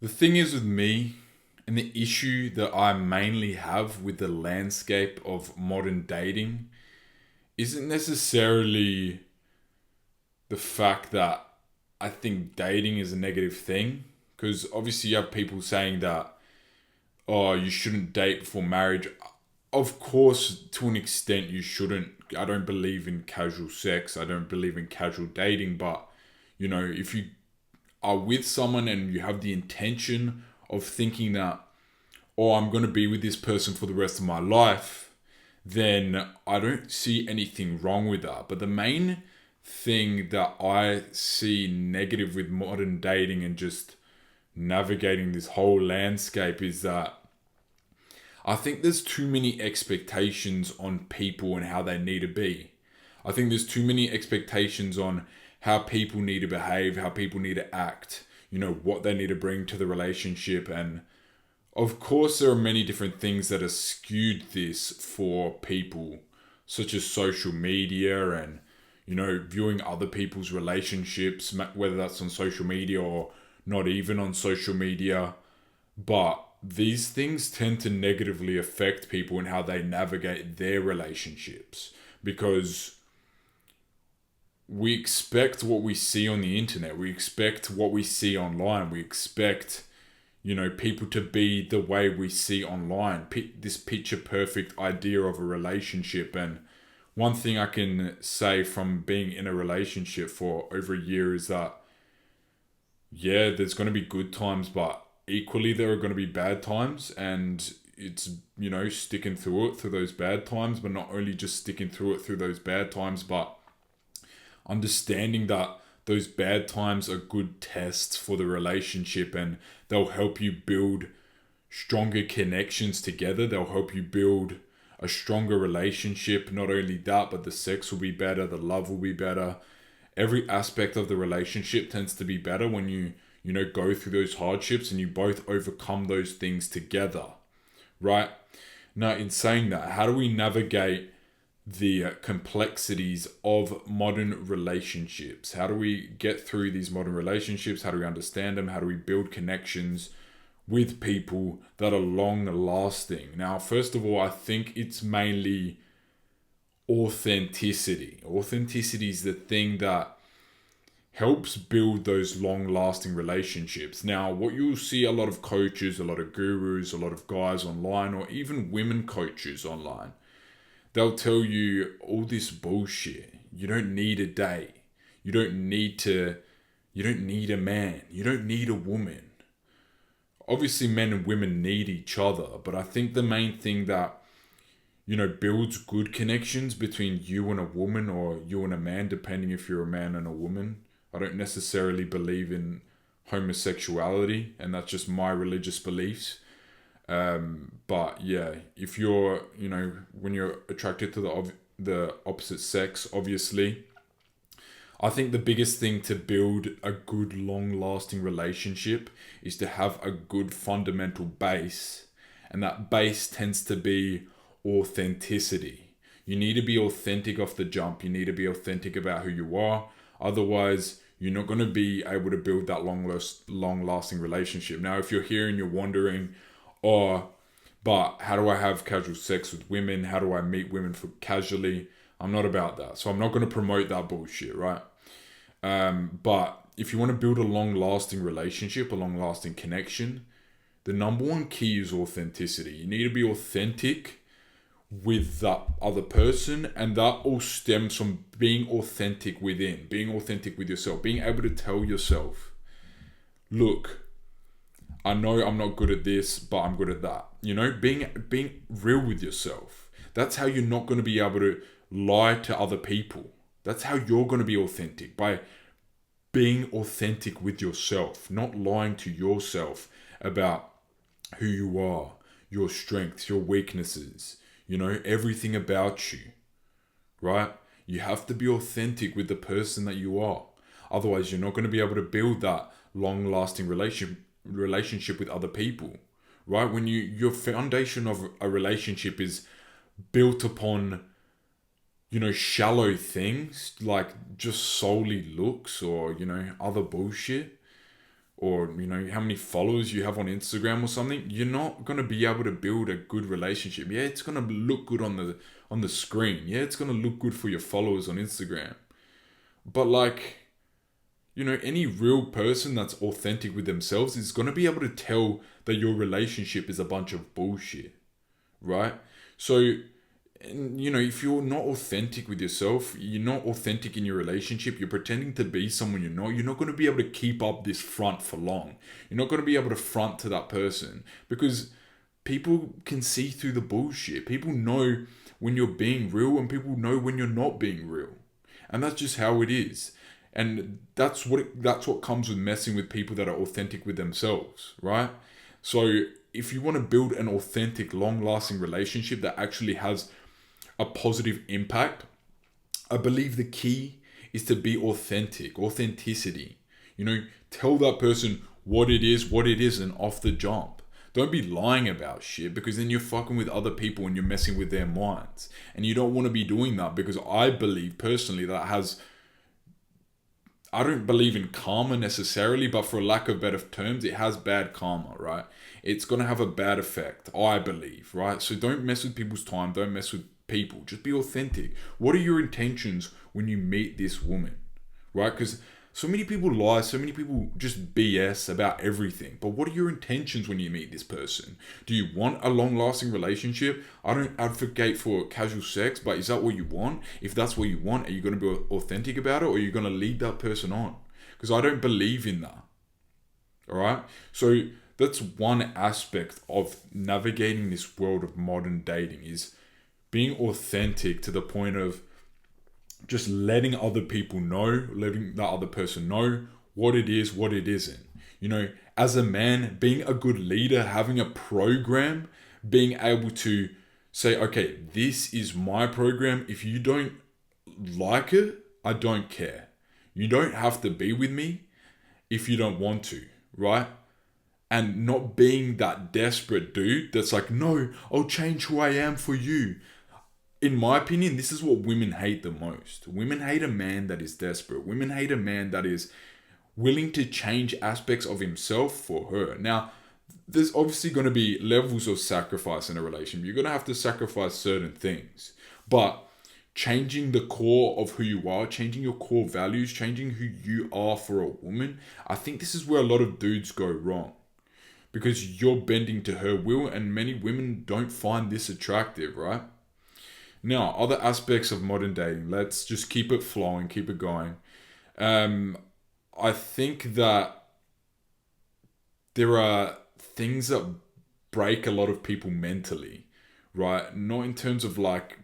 The thing is with me, and the issue that I mainly have with the landscape of modern dating isn't necessarily the fact that I think dating is a negative thing. Because obviously, you have people saying that, oh, you shouldn't date before marriage. Of course, to an extent, you shouldn't. I don't believe in casual sex, I don't believe in casual dating, but if you are with someone and you have the intention of thinking that, oh, I'm going to be with this person for the rest of my life, then I don't see anything wrong with that. But the main thing that I see negative with modern dating and just navigating this whole landscape is that I think there's too many expectations on people and how they need to be. I think there's too many expectations on how people need to behave, how people need to act, what they need to bring to the relationship. And of course, there are many different things that have skewed this for people, such as social media and, viewing other people's relationships, whether that's on social media or not even on social media. But these things tend to negatively affect people and how they navigate their relationships because we expect what we see on the internet. We expect what we see online. We expect, people to be the way we see online. This picture perfect idea of a relationship. And one thing I can say from being in a relationship for over a year is that, yeah, there's going to be good times, but equally there are going to be bad times. And it's, sticking through it through those bad times, but not only just sticking through it through those bad times, but understanding that those bad times are good tests for the relationship and they'll help you build stronger connections together. They'll help you build a stronger relationship. Not only that, but the sex will be better, the love will be better. Every aspect of the relationship tends to be better when you go through those hardships and you both overcome those things together, right? Now, in saying that, how do we navigate the complexities of modern relationships? How do we get through these modern relationships? How do we understand them? How do we build connections with people that are long lasting? Now, first of all, I think it's mainly authenticity. Authenticity is the thing that helps build those long lasting relationships. Now, what you'll see a lot of coaches, a lot of gurus, a lot of guys online, or even women coaches online, they'll tell you all this bullshit. You don't need a date. You don't need a man. You don't need a woman. Obviously, men and women need each other, but I think the main thing that, builds good connections between you and a woman or you and a man, depending if you're a man and a woman. I don't necessarily believe in homosexuality, and that's just my religious beliefs. But yeah, if you're, when you're attracted to the opposite sex, obviously, I think the biggest thing to build a good, long-lasting relationship is to have a good fundamental base, and that base tends to be authenticity. You need to be authentic off the jump. You need to be authentic about who you are. Otherwise, you're not going to be able to build that long-lasting relationship. Now, if you're here and you're wondering, but how do I have casual sex with women? How do I meet women for casually? I'm not about that. So I'm not going to promote that bullshit, right? But if you want to build a long-lasting relationship, a long-lasting connection, the number one key is authenticity. You need to be authentic with that other person, and that all stems from being authentic within, being authentic with yourself, being able to tell yourself, look, I know I'm not good at this, but I'm good at that. Being real with yourself. That's how you're not going to be able to lie to other people. That's how you're going to be authentic, by being authentic with yourself, not lying to yourself about who you are, your strengths, your weaknesses, everything about you, right? You have to be authentic with the person that you are. Otherwise, you're not going to be able to build that long-lasting relationship with other people, right? When your foundation of a relationship is built upon, shallow things like just solely looks or, other bullshit, or how many followers you have on Instagram or something, you're not going to be able to build a good relationship. Yeah, it's going to look good on the screen. Yeah, it's going to look good for your followers on Instagram. But like, any real person that's authentic with themselves is going to be able to tell that your relationship is a bunch of bullshit, right? So, if you're not authentic with yourself, you're not authentic in your relationship, you're pretending to be someone you're not going to be able to keep up this front for long. You're not going to be able to front to that person because people can see through the bullshit. People know when you're being real and people know when you're not being real. And that's just how it is. And that's what comes with messing with people that are authentic with themselves, right? So if you want to build an authentic, long-lasting relationship that actually has a positive impact, I believe the key is to be authentic, authenticity. Tell that person what it is, what it isn't off the jump. Don't be lying about shit because then you're fucking with other people and you're messing with their minds. And you don't want to be doing that because I believe personally I don't believe in karma necessarily, but for lack of better terms, it has bad karma, right? It's going to have a bad effect, I believe, right? So don't mess with people's time. Don't mess with people. Just be authentic. What are your intentions when you meet this woman, right? Because so many people lie, so many people just BS about everything. But what are your intentions when you meet this person? Do you want a long-lasting relationship? I don't advocate for casual sex, but is that what you want? If that's what you want, are you going to be authentic about it, or are you going to lead that person on? Because I don't believe in that. All right? So that's one aspect of navigating this world of modern dating is being authentic to the point of just letting other people know, letting that other person know what it is, what it isn't. As a man, being a good leader, having a program, being able to say, okay, this is my program. If you don't like it, I don't care. You don't have to be with me if you don't want to, right? And not being that desperate dude that's like, no, I'll change who I am for you. In my opinion, this is what women hate the most. Women hate a man that is desperate. Women hate a man that is willing to change aspects of himself for her. Now, there's obviously going to be levels of sacrifice in a relationship. You're going to have to sacrifice certain things. But changing the core of who you are, changing your core values, changing who you are for a woman, I think this is where a lot of dudes go wrong. Because you're bending to her will, and many women don't find this attractive, right? Now, other aspects of modern dating. Let's just keep it flowing, keep it going. I think that there are things that break a lot of people mentally, right? Not in terms of like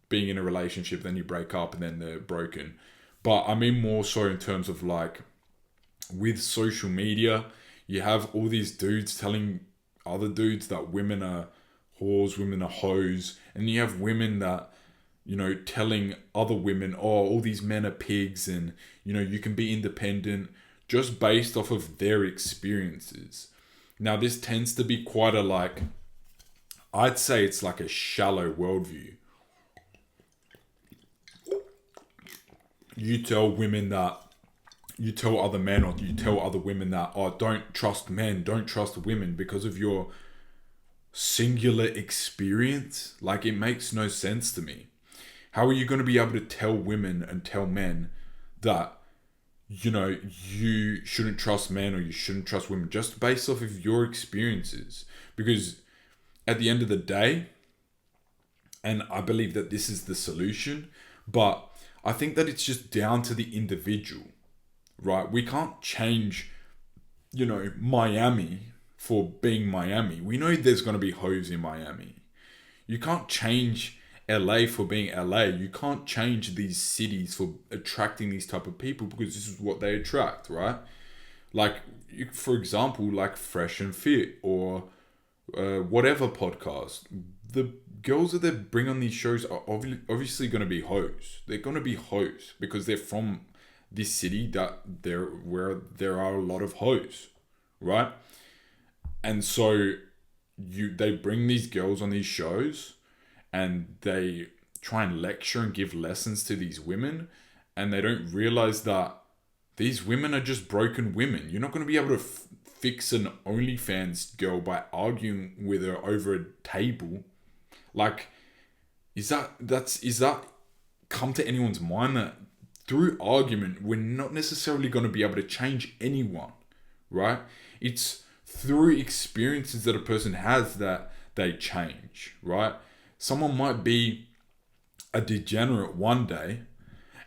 being in a relationship, then you break up and then they're broken. But I mean more so in terms of like with social media, you have all these dudes telling other dudes that women are whores, women are hoes, and you have women that, telling other women, oh, all these men are pigs and, you can be independent just based off of their experiences. Now, this tends to be quite I'd say it's like a shallow worldview. You tell other men or you tell other women that, oh, don't trust men, don't trust women because of your singular experience. Like, it makes no sense to me. How are you going to be able to tell women and tell men that, you shouldn't trust men or you shouldn't trust women just based off of your experiences? Because at the end of the day, and I believe that this is the solution, but I think that it's just down to the individual, right? We can't change, Miami for being Miami. We know there's going to be hoes in Miami. You can't change LA for being LA. You can't change these cities for attracting these type of people because this is what they attract, right? Like, for example, like Fresh and Fit or whatever podcast. The girls that they bring on these shows are obviously going to be hoes. They're going to be hoes because they're from this city where there are a lot of hoes, right? And so they bring these girls on these shows and they try and lecture and give lessons to these women, and they don't realize that these women are just broken women. You're not going to be able to fix an OnlyFans girl by arguing with her over a table. Like, is that come to anyone's mind that through argument we're not necessarily going to be able to change anyone, right? It's through experiences that a person has that they change, right? Someone might be a degenerate one day,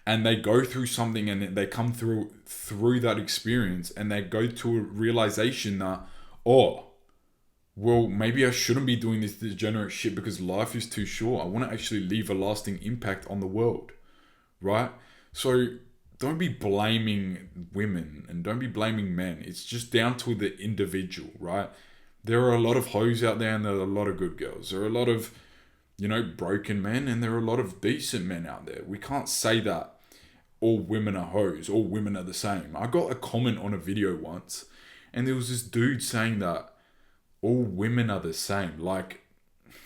and they go through something and they come through that experience, and they go to a realization that, oh, well, maybe I shouldn't be doing this degenerate shit because life is too short. I want to actually leave a lasting impact on the world, right? So don't be blaming women and don't be blaming men. It's just down to the individual, right? There are a lot of hoes out there and there are a lot of good girls. There are a lot of, broken men, and there are a lot of decent men out there. We can't say that all women are hoes, all women are the same. I got a comment on a video once, and there was this dude saying that all women are the same. Like,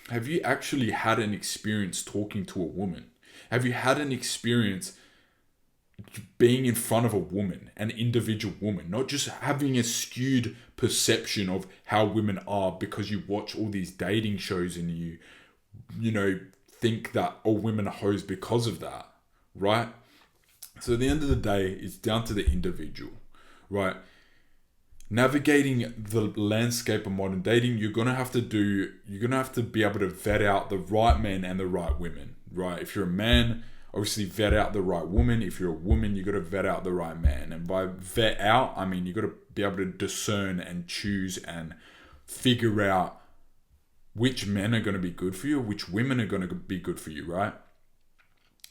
have you actually had an experience talking to a woman? Have you had an experience being in front of a woman, an individual woman, not just having a skewed perception of how women are because you watch all these dating shows and you think that all women are hoes because of that, right? So at the end of the day, it's down to the individual, right? Navigating the landscape of modern dating, you're gonna have to be able to vet out the right men and the right women, right? If you're a man, obviously vet out the right woman. If you're a woman, you got to vet out the right man. And by vet out, I mean you got to be able to discern and choose and figure out which men are going to be good for you, which women are going to be good for you, right?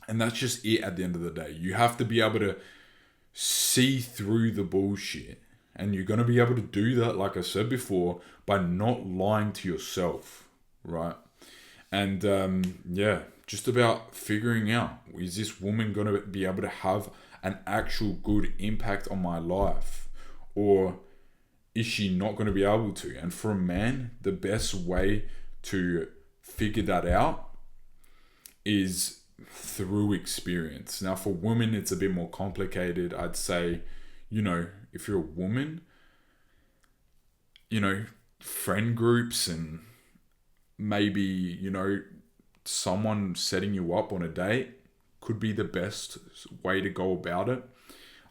And that's just it at the end of the day. You have to be able to see through the bullshit. And you're going to be able to do that, like I said before, by not lying to yourself, right? And just about figuring out, is this woman going to be able to have an actual good impact on my life? Or is she not going to be able to? And for a man, the best way to figure that out is through experience. Now, for women, it's a bit more complicated. I'd say, if you're a woman, friend groups and maybe, someone setting you up on a date could be the best way to go about it.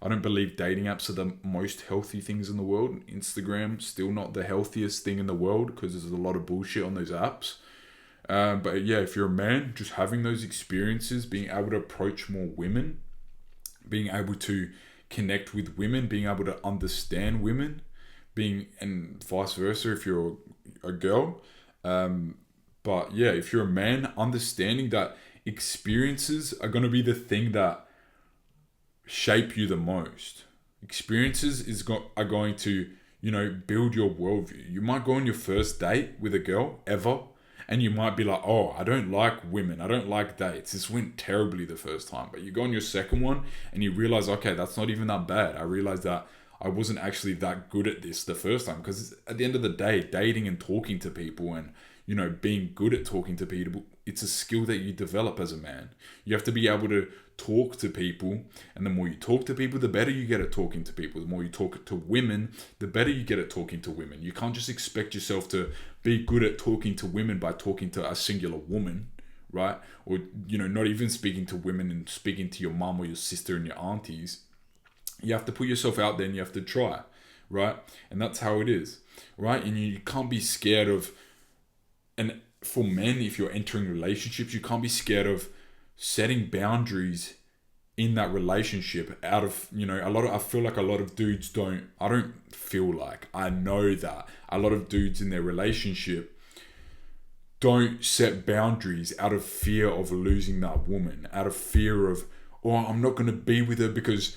I don't believe dating apps are the most healthy things in the world. Instagram, still not the healthiest thing in the world because there's a lot of bullshit on those apps. But yeah, if you're a man, just having those experiences, being able to approach more women, being able to connect with women, being able to understand women, and vice versa if you're a girl. But yeah, if you're a man, understanding that experiences are going to be the thing that shape you the most. Experiences are going to, build your worldview. You might go on your first date with a girl ever, and you might be like, oh, I don't like women. I don't like dates. This went terribly the first time. But you go on your second one and you realize, okay, that's not even that bad. I realized that I wasn't actually that good at this the first time. Because at the end of the day, dating and talking to people and, being good at talking to people, it's a skill that you develop as a man. You have to be able to talk to people, and the more you talk to people, the better you get at talking to people. The more you talk to women, the better you get at talking to women. You can't just expect yourself to be good at talking to women by talking to a singular woman, right? Or, not even speaking to women and speaking to your mum or your sister and your aunties. You have to put yourself out there and you have to try, right? And that's how it is, right? And you can't be scared of, and for men, if you're entering relationships, you can't be scared of setting boundaries in that relationship out of, I feel like a lot of dudes I know that a lot of dudes in their relationship don't set boundaries out of fear of losing that woman, out of fear of, oh, I'm not going to be with her because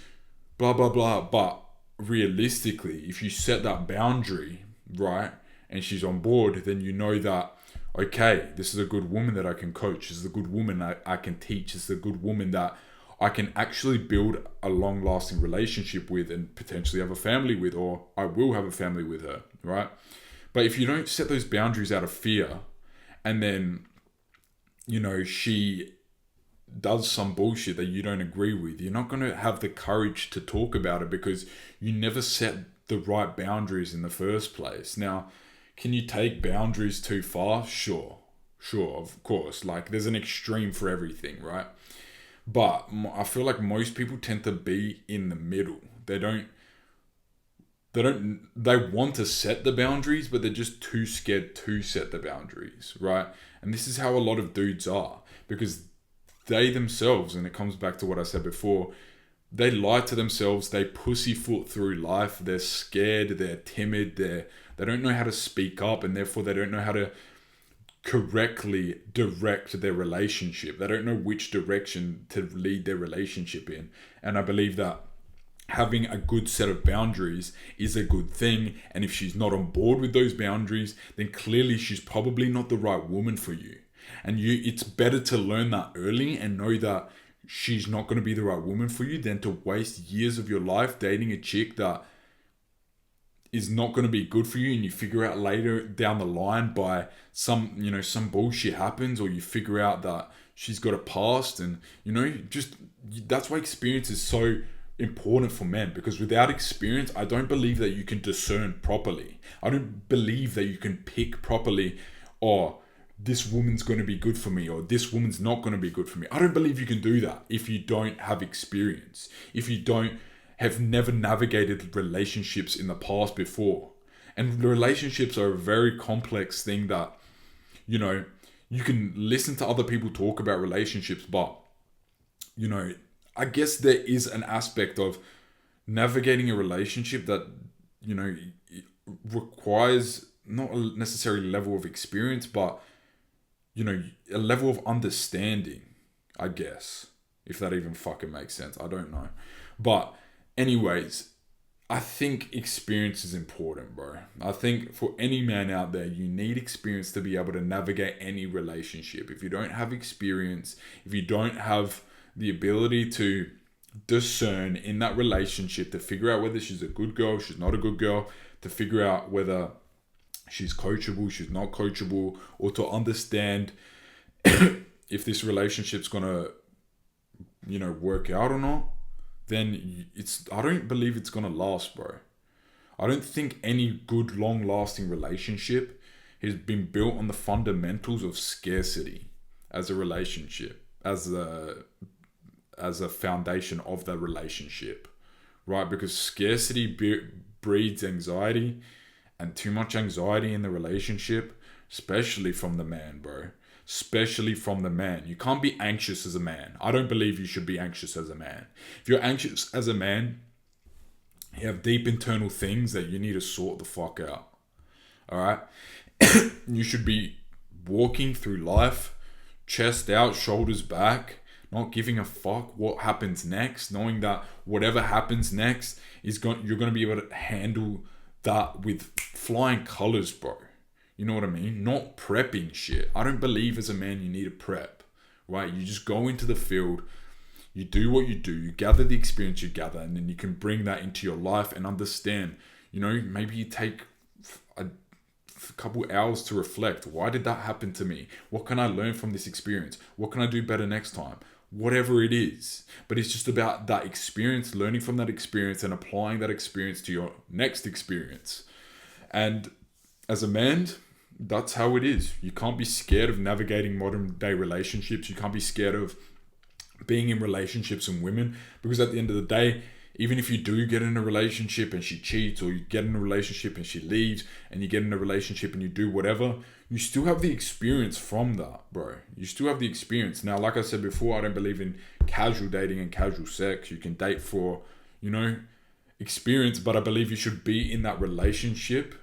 blah, blah, blah. But realistically, if you set that boundary, right, and she's on board, then you know that, okay, this is a good woman that I can coach. This is a good woman I can teach. This is a good woman that I can actually build a long-lasting relationship with and potentially have a family with, or I will have a family with her, right? But if you don't set those boundaries out of fear, and then, she does some bullshit that you don't agree with, you're not going to have the courage to talk about it because you never set the right boundaries in the first place. Now, can you take boundaries too far? Sure, of course. Like, there's an extreme for everything, right? But I feel like most people tend to be in the middle. They want to set the boundaries, but they're just too scared to set the boundaries, right? And this is how a lot of dudes are, because they themselves, and it comes back to what I said before, they lie to themselves, they pussyfoot through life, they're scared, they're timid, they don't know how to speak up, and therefore they don't know how to correctly direct their relationship. They don't know which direction to lead their relationship in. And I believe that having a good set of boundaries is a good thing. And if she's not on board with those boundaries, then clearly she's probably not the right woman for you. And it's better to learn that early and know that she's not going to be the right woman for you than to waste years of your life dating a chick that is not going to be good for you, and you figure out later down the line by some bullshit happens, or you figure out that she's got a past, and just that's why experience is so important for men, because without experience, I don't believe that you can discern properly. I don't believe that you can pick properly, or this woman's going to be good for me, or this woman's not going to be good for me. I don't believe you can do that if you don't have experience, if you have never navigated relationships in the past before. And relationships are a very complex thing that, you can listen to other people talk about relationships, but, I guess there is an aspect of navigating a relationship that, requires not a necessary level of experience, but, a level of understanding, I guess. If that even fucking makes sense. I don't know. But anyways, I think experience is important, bro. I think for any man out there, you need experience to be able to navigate any relationship. If you don't have experience, if you don't have the ability to discern in that relationship, to figure out whether she's a good girl, she's not a good girl, to figure out whether she's coachable, she's not coachable, or to understand if this relationship's gonna, work out or not, then I don't believe it's gonna last, bro. I don't think any good long-lasting relationship has been built on the fundamentals of scarcity as a relationship, as a foundation of the relationship, right? Because scarcity breeds anxiety, and too much anxiety in the relationship, especially from the man, bro. Especially from the man. You can't be anxious as a man. I don't believe you should be anxious as a man. If you're anxious as a man, you have deep internal things that you need to sort the fuck out. Alright? You should be walking through life, chest out, shoulders back, not giving a fuck what happens next, knowing that whatever happens next you're going to be able to handle that with flying colors, bro. You know what I mean? Not prepping shit. I don't believe as a man you need to prep, right? You just go into the field, you do what you do, you gather the experience you gather, and then you can bring that into your life and understand. Maybe you take a couple hours to reflect. Why did that happen to me? What can I learn from this experience? What can I do better next time? Whatever it is. But it's just about that experience, learning from that experience and applying that experience to your next experience. And as a man, that's how it is. You can't be scared of navigating modern day relationships. You can't be scared of being in relationships and women, because at the end of the day, even if you do get in a relationship and she cheats, or you get in a relationship and she leaves, and you get in a relationship and you do whatever, you still have the experience from that, bro. You still have the experience. Now, like I said before, I don't believe in casual dating and casual sex. You can date for, experience, but I believe you should be in that relationship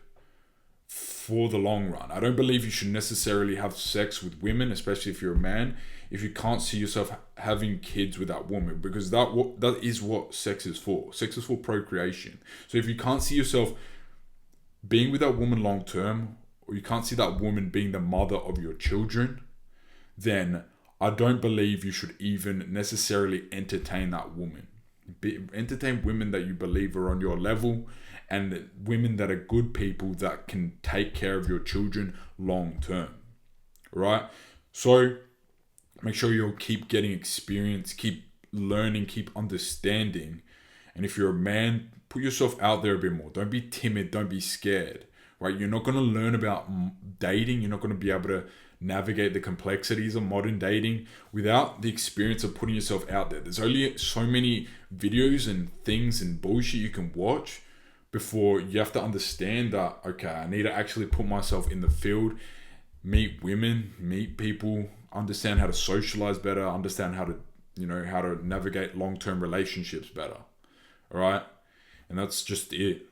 for the long run. I don't believe you should necessarily have sex with women, especially if you're a man, if you can't see yourself having kids with that woman, because that is what sex is for. Sex is for procreation. So if you can't see yourself being with that woman long term, or you can't see that woman being the mother of your children, then I don't believe you should even necessarily entertain that woman. Entertain women that you believe are on your level, and women that are good people that can take care of your children long term, right? So Make sure you'll keep getting experience, keep learning, keep understanding. And if you're a man, put yourself out there a bit more. Don't be timid, don't be scared, right? You're not going to learn about dating. You're not going to be able to navigate the complexities of modern dating without the experience of putting yourself out there. There's only so many videos and things and bullshit you can watch before you have to understand that, okay, I need to actually put myself in the field, meet women, meet people, understand how to socialize better, understand how to, how to navigate long-term relationships better. All right? And that's just it.